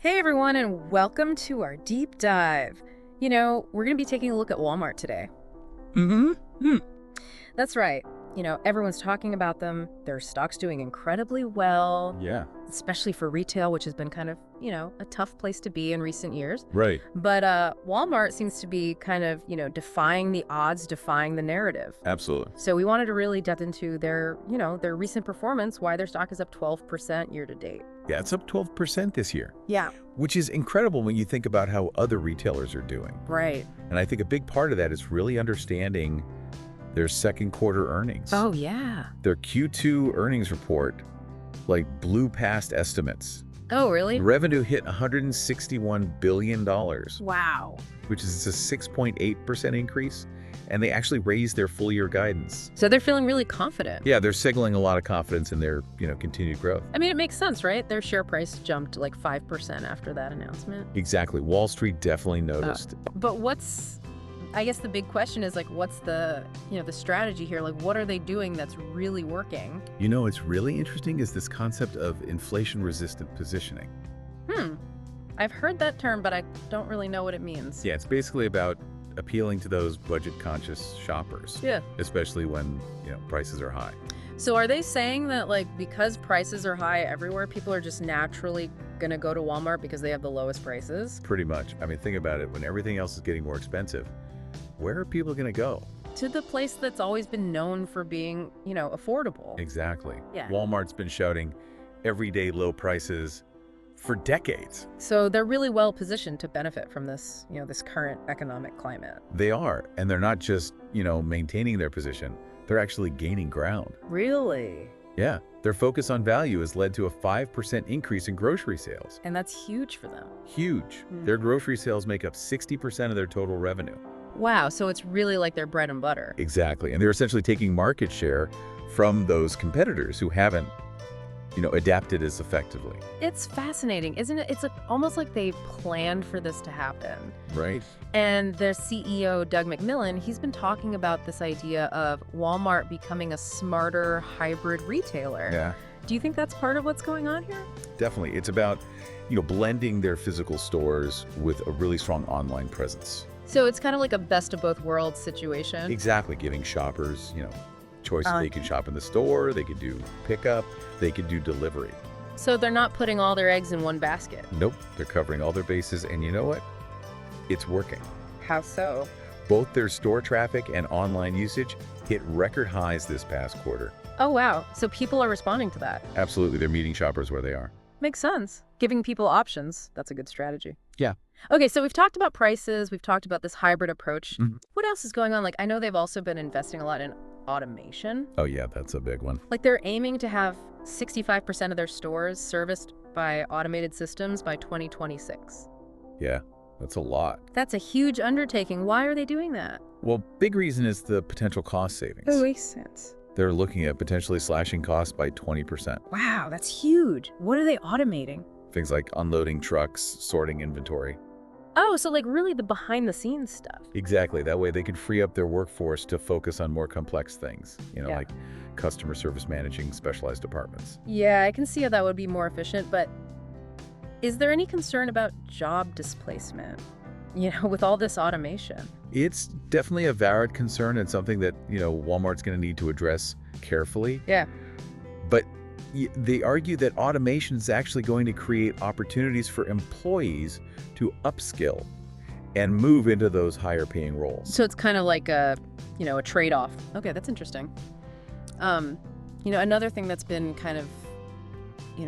Hey everyone, and welcome to our deep dive. We're going to be taking a look at Walmart today. Mm-hmm. That's right. Everyone's talking about them. Their stock's doing incredibly well, Yeah. especially for retail, which has been kind of, a tough place to be in recent years. Right. But Walmart seems to be kind of, defying the odds, defying the narrative. Absolutely. So we wanted to really dive into their recent performance, why their stock is up 12% year to date. Yeah, it's up 12% this year, Yeah. which is incredible when you think about how other retailers are doing. Right. And I think a big part of that is really understanding their second quarter earnings. Oh, yeah. Their Q2 earnings report blew past estimates. Oh, really? Revenue hit $161 billion, Wow. which is a 6.8% increase. And they actually raised their full year guidance. So they're feeling really confident. Yeah, they're signaling a lot of confidence in their, continued growth. I mean, it makes sense, right? Their share price jumped like 5% after that announcement. Exactly. Wall Street definitely noticed. But I guess the big question is what's the strategy here? What are they doing that's really working? What's really interesting is this concept of inflation-resistant positioning. I've heard that term, but I don't really know what it means. Yeah, it's basically about appealing to those budget-conscious shoppers. Yeah. Especially when, prices are high. So are they saying that because prices are high everywhere, people are just naturally going to go to Walmart because they have the lowest prices? Pretty much. I mean, think about it. When everything else is getting more expensive, where are people going to go? To the place that's always been known for being, affordable. Exactly. Yeah. Walmart's been shouting everyday low prices for decades. So they're really well positioned to benefit from this, this current economic climate. They are. And they're not just, maintaining their position. They're actually gaining ground. Really? Yeah. Their focus on value has led to a 5% increase in grocery sales. And that's huge for them. Huge. Their grocery sales make up 60% of their total revenue. Wow, so it's really like their bread and butter. Exactly. And they're essentially taking market share from those competitors who haven't, adapted as effectively. It's fascinating, isn't it? It's almost like they planned for this to happen. Right. And their CEO, Doug McMillon, he's been talking about this idea of Walmart becoming a smarter hybrid retailer. Yeah, Do you think that's part of what's going on here? definitely. It's about, blending their physical stores with a really strong online presence. So it's kind of like a best of both worlds situation. Exactly. Giving shoppers, choices. They could shop in the store, they could do pickup, they could do delivery. So they're not putting all their eggs in one basket. Nope. They're covering all their bases. And you know what? It's working. How so? Both their store traffic and online usage hit record highs this past quarter. Oh, wow. So people are responding to that. Absolutely. They're meeting shoppers where they are. Makes sense. Giving people options, that's a good strategy. Yeah. Okay, so we've talked about prices. We've talked about this hybrid approach. Mhm. What else is going on? I know they've also been investing a lot in automation. Oh, yeah, that's a big one. They're aiming to have 65% of their stores serviced by automated systems by 2026. Yeah, that's a lot. That's a huge undertaking. Why are they doing that? Well, big reason is the potential cost savings. makes sense. They're looking at potentially slashing costs by 20%. Wow, that's huge. What are they automating? Things like unloading trucks, sorting inventory. Oh, so really the behind the scenes stuff. Exactly. That way they could free up their workforce to focus on more complex things, Yeah. like customer service managing specialized departments. Yeah, I can see how that would be more efficient, but is there any concern about job displacement, with all this automation? It's definitely a valid concern and something that, Walmart's going to need to address carefully. Yeah. But they argue that automation is actually going to create opportunities for employees to upskill and move into those higher paying roles. So it's kind of like a trade-off. Okay, that's interesting. Another thing that's been kind of,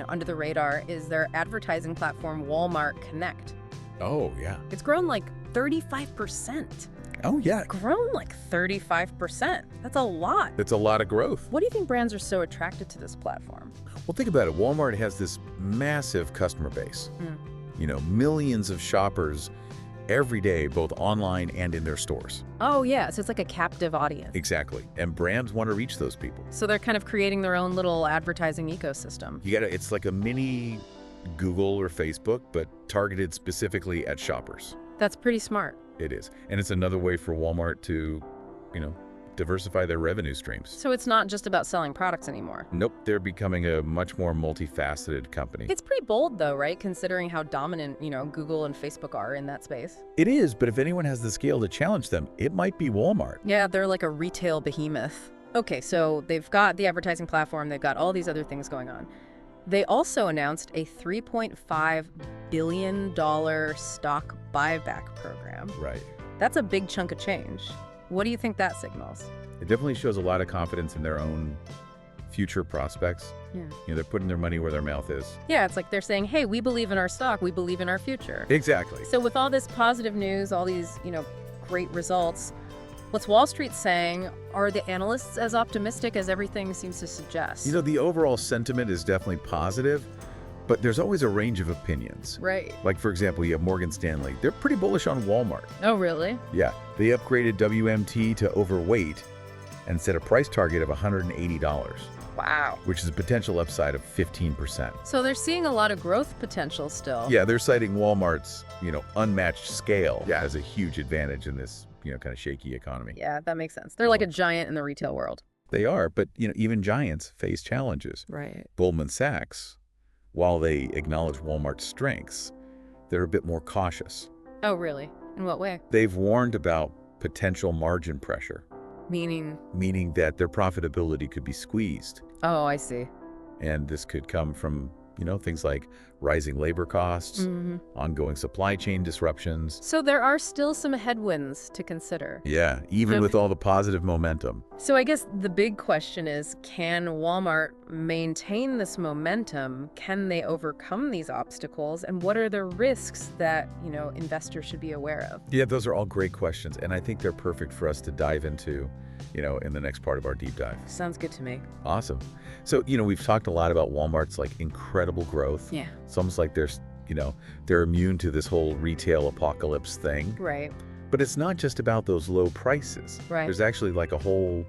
under the radar is their advertising platform, Walmart Connect. Oh, yeah. It's grown 35%. Oh, yeah. Grown 35%. That's a lot. That's a lot of growth. What do you think brands are so attracted to this platform? Well, think about it. Walmart has this massive customer base. Millions of shoppers every day, both online and in their stores. Oh, yeah. So it's like a captive audience. Exactly. And brands want to reach those people. So they're kind of creating their own little advertising ecosystem. It's like a mini Google or Facebook, but targeted specifically at shoppers. That's pretty smart. It is. And it's another way for Walmart to, diversify their revenue streams. So it's not just about selling products anymore. Nope, they're becoming a much more multifaceted company. It's pretty bold though, right? Considering how dominant, Google and Facebook are in that space. It is, but if anyone has the scale to challenge them, it might be Walmart. Yeah, they're like a retail behemoth. Okay, so they've got the advertising platform, they've got all these other things going on. They also announced a $3.5 billion stock buyback program. Right. That's a big chunk of change. What do you think that signals? It definitely shows a lot of confidence in their own future prospects. Yeah. They're putting their money where their mouth is. Yeah, it's like they're saying, hey, we believe in our stock, we believe in our future. Exactly. So with all this positive news, all these, great results, what's Wall Street saying? Are the analysts as optimistic as everything seems to suggest? The overall sentiment is definitely positive, but there's always a range of opinions. Right. Like, for example, you have Morgan Stanley. They're pretty bullish on Walmart. Oh, really? Yeah, they upgraded WMT to overweight and set a price target of $180, Wow. which is a potential upside of 15%. So they're seeing a lot of growth potential still. Yeah, they're citing Walmart's, unmatched scale as a huge advantage in this, kind of shaky economy. Yeah, that makes sense. They're like a giant in the retail world. They are, but, even giants face challenges. Right. Goldman Sachs, while they acknowledge Walmart's strengths, they're a bit more cautious. Oh, really? In what way? They've warned about potential margin pressure, Meaning? meaning that their profitability could be squeezed. Oh, I see. And this could come from, things like rising labor costs, ongoing supply chain disruptions. So there are still some headwinds to consider. Yeah, even with all the positive momentum. So I guess the big question is, can Walmart maintain this momentum? Can they overcome these obstacles? And what are the risks that, investors should be aware of? Yeah, those are all great questions. And I think they're perfect for us to dive into, in the next part of our deep dive. Sounds good to me. Awesome. So, we've talked a lot about Walmart's incredible growth. Yeah. It's almost like they're immune to this whole retail apocalypse thing. Right. But it's not just about those low prices. Right. There's actually a whole,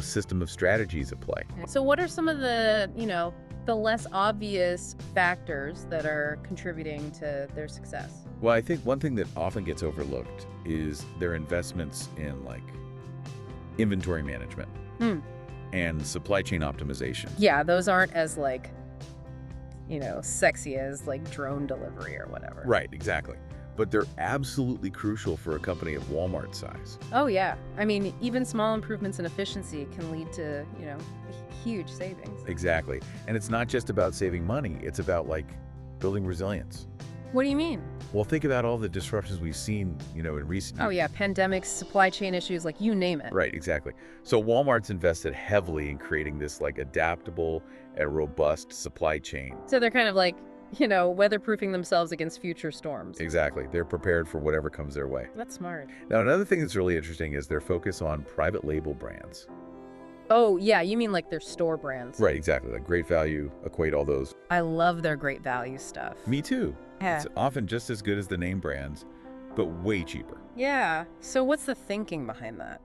system of strategies at play. So what are some of the, the less obvious factors that are contributing to their success? Well, I think one thing that often gets overlooked is their investments in inventory management and supply chain optimization. Yeah, those aren't as sexy as drone delivery or whatever. Right, exactly. But they're absolutely crucial for a company of Walmart's size. Oh, yeah. I mean, even small improvements in efficiency can lead to, huge savings. Exactly. And it's not just about saving money. It's about building resilience. What do you mean? Well, think about all the disruptions we've seen, in recent years. Oh, yeah. Pandemics, supply chain issues, you name it. Right, exactly. So Walmart's invested heavily in creating this adaptable and robust supply chain. So they're kind of weatherproofing themselves against future storms. Exactly. They're prepared for whatever comes their way. That's smart. Now, another thing that's really interesting is their focus on private label brands. Oh, yeah. You mean their store brands. Right, exactly. Great Value, Equate, all those. I love their great value stuff. Me too. Yeah. It's often just as good as the name brands, but way cheaper. Yeah. So what's the thinking behind that?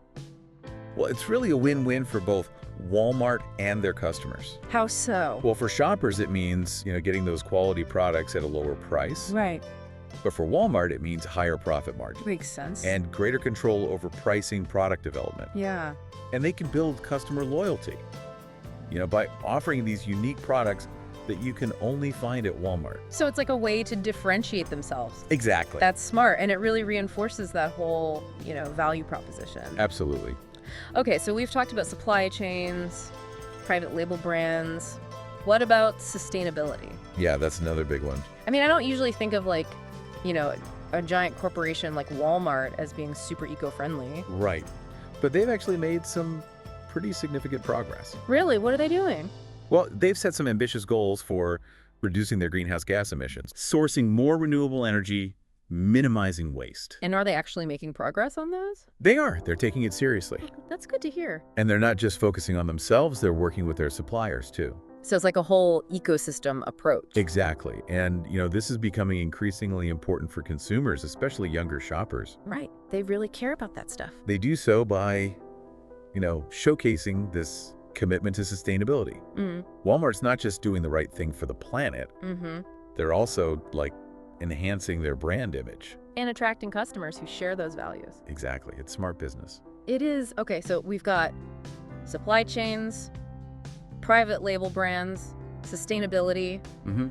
Well, it's really a win-win for both Walmart and their customers. How so? Well, for shoppers, it means, getting those quality products at a lower price. Right. But for Walmart, it means higher profit margin. Makes sense. And greater control over pricing, product development. Yeah. And they can build customer loyalty, by offering these unique products that you can only find at Walmart. So it's a way to differentiate themselves. Exactly. That's smart. And it really reinforces that whole, value proposition. Absolutely. Okay, so we've talked about supply chains, private label brands. What about sustainability? Yeah, that's another big one. I mean, I don't usually think of a giant corporation like Walmart as being super eco-friendly. Right. But they've actually made some pretty significant progress. Really? What are they doing? Well, they've set some ambitious goals for reducing their greenhouse gas emissions, sourcing more renewable energy, minimizing waste. And are they actually making progress on those? They are. They're taking it seriously. That's good to hear. And they're not just focusing on themselves, they're working with their suppliers too. So it's a whole ecosystem approach. Exactly. And, this is becoming increasingly important for consumers, especially younger shoppers. Right. They really care about that stuff. They do so by, showcasing this commitment to sustainability. Walmart's not just doing the right thing for the planet. They're also, enhancing their brand image. And attracting customers who share those values. Exactly. It's smart business. It is. Okay, so we've got supply chains, private label brands, sustainability. Mm-hmm.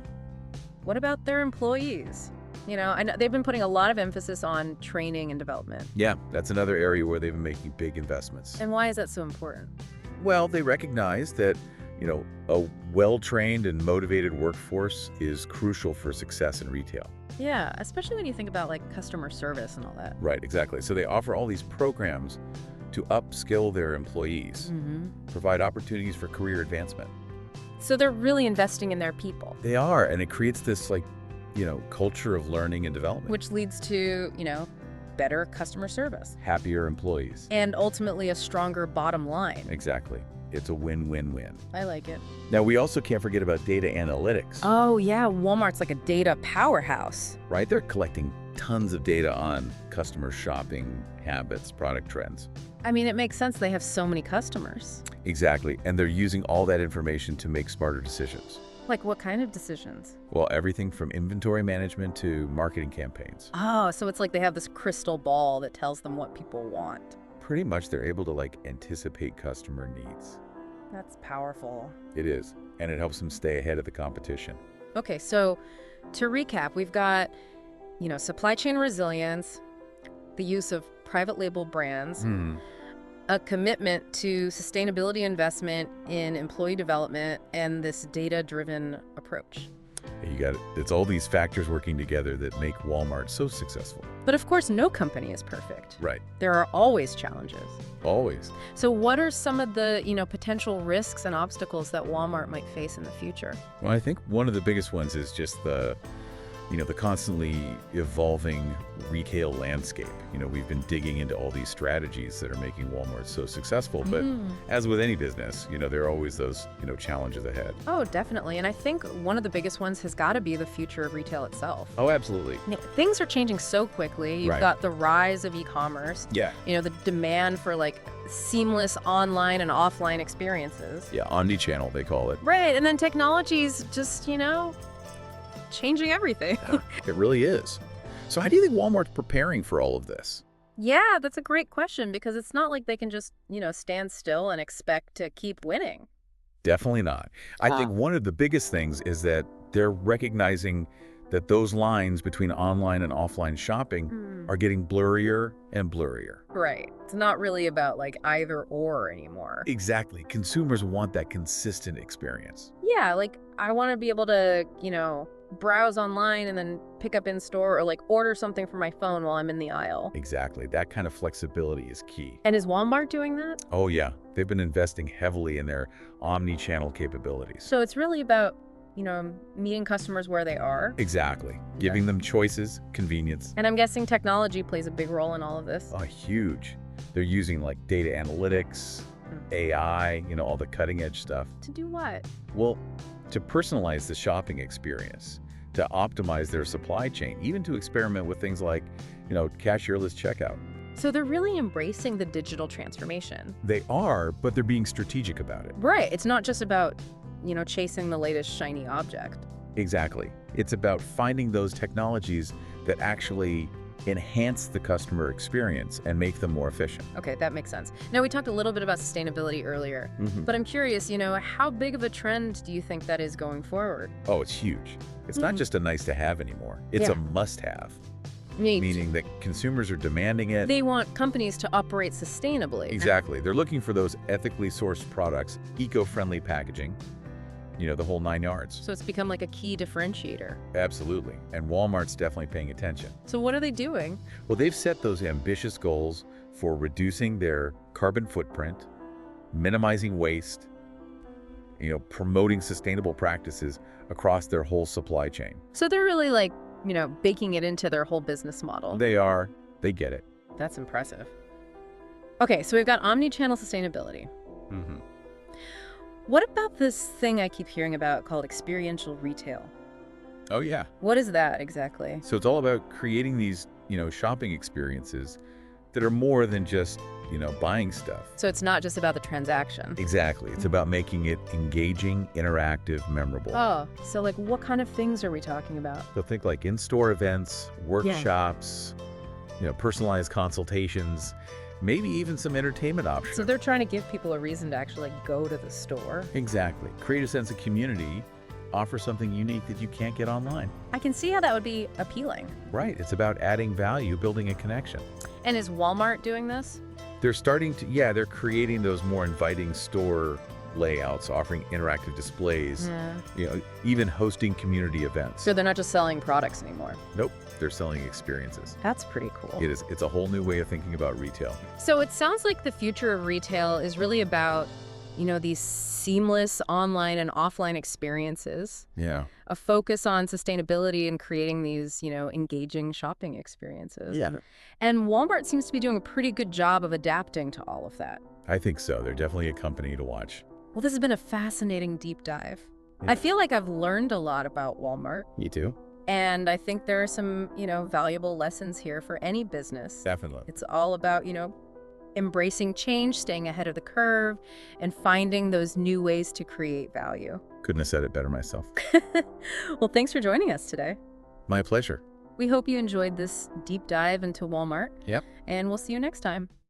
What about their employees? You know, I know they've been putting a lot of emphasis on training and development. Yeah, that's another area where they've been making big investments. And why is that so important? Well, they recognize that, a well-trained and motivated workforce is crucial for success in retail. Yeah, especially when you think about like customer service and all that. Right, exactly. So they offer all these programs to upskill their employees, provide opportunities for career advancement. So they're really investing in their people, They are, and it creates this culture of learning and development. which leads to, better customer service Happier employees. and ultimately a stronger bottom line. Exactly. It's a win-win-win. I like it. Now, we also can't forget about data analytics, Oh, yeah, Walmart's like a data powerhouse. right? They're collecting tons of data on customer shopping habits, product trends. I mean, it makes sense. They have so many customers. Exactly. And they're using all that information to make smarter decisions. Like what kind of decisions? Well, everything from inventory management to marketing campaigns. Oh, so it's like they have this crystal ball that tells them what people want. Pretty much they're able to anticipate customer needs. That's powerful. It is. And it helps them stay ahead of the competition. Okay, so to recap, we've got, supply chain resilience, the use of private label brands, a commitment to sustainability investment in employee development, and this data-driven approach. You got it. It's all these factors working together that make Walmart so successful. But of course, no company is perfect. Right. There are always challenges. Always. So what are some of the, potential risks and obstacles that Walmart might face in the future? Well, I think one of the biggest ones is just the constantly evolving retail landscape. We've been digging into all these strategies that are making Walmart so successful, but as with any business, there are always those, challenges ahead. Oh, definitely. And I think one of the biggest ones has got to be the future of retail itself. Oh, absolutely. Things are changing so quickly. You've Right. got the rise of e-commerce, Yeah. the demand for seamless online and offline experiences. Yeah, omni-channel, they call it. Right. And then technology's just, changing everything. It really is. So how do you think Walmart's preparing for all of this? Yeah, that's a great question because it's not like they can just, stand still and expect to keep winning. Definitely not. I think one of the biggest things is that they're recognizing that those lines between online and offline shopping are getting blurrier and blurrier. Right. It's not really about either or anymore. Exactly. Consumers want that consistent experience. Yeah, I want to be able to, browse online and then pick up in store or order something from my phone while I'm in the aisle. Exactly. That kind of flexibility is key. And is Walmart doing that? Oh, yeah. They've been investing heavily in their omni-channel capabilities. So it's really about, meeting customers where they are. Exactly. Giving them choices, convenience. And I'm guessing technology plays a big role in all of this. Oh, huge. They're using data analytics, AI, all the cutting edge stuff. To do what? Well, to personalize the shopping experience, to optimize their supply chain, even to experiment with things like, cashierless checkout. So they're really embracing the digital transformation. They are, but they're being strategic about it. Right. It's not just about, chasing the latest shiny object. Exactly. It's about finding those technologies that actually enhance the customer experience and make them more efficient. Okay, that makes sense. Now, we talked a little bit about sustainability earlier, but I'm curious, how big of a trend do you think that is going forward? Oh, it's huge. It's not just a nice to have anymore. It's a must have, meaning that consumers are demanding it. They want companies to operate sustainably. Exactly. They're looking for those ethically sourced products, eco-friendly packaging, the whole 9 yards. So it's become like a key differentiator. Absolutely. And Walmart's definitely paying attention. So what are they doing? Well, they've set those ambitious goals for reducing their carbon footprint, minimizing waste, promoting sustainable practices across their whole supply chain. So they're really baking it into their whole business model. They are. They get it. That's impressive. Okay, so we've got omni-channel sustainability. What about this thing I keep hearing about called experiential retail? Oh, yeah. What is that exactly? So it's all about creating these, shopping experiences that are more than just, buying stuff. So it's not just about the transaction. Exactly. It's about making it engaging, interactive, memorable. Oh, so what kind of things are we talking about? So think in-store events, workshops, personalized consultations, maybe even some entertainment options. So they're trying to give people a reason to actually go to the store. Exactly. Create a sense of community, offer something unique that you can't get online. I can see how that would be appealing. Right. It's about adding value, building a connection. And is Walmart doing this? They're starting to, yeah, they're creating those more inviting store layouts, offering interactive displays, even hosting community events. So they're not just selling products anymore. Nope, they're selling experiences. That's pretty cool. It is. It's a whole new way of thinking about retail. So it sounds like the future of retail is really about, these seamless online and offline experiences. Yeah. A focus on sustainability and creating these, engaging shopping experiences. Yeah. And Walmart seems to be doing a pretty good job of adapting to all of that. I think so. They're definitely a company to watch. Well, this has been a fascinating deep dive. Yeah. I feel like I've learned a lot about Walmart. Me too. And I think there are some, valuable lessons here for any business. Definitely. It's all about, embracing change, staying ahead of the curve, and finding those new ways to create value. Couldn't have said it better myself. Well, thanks for joining us today. My pleasure. We hope you enjoyed this deep dive into Walmart. Yep. And we'll see you next time.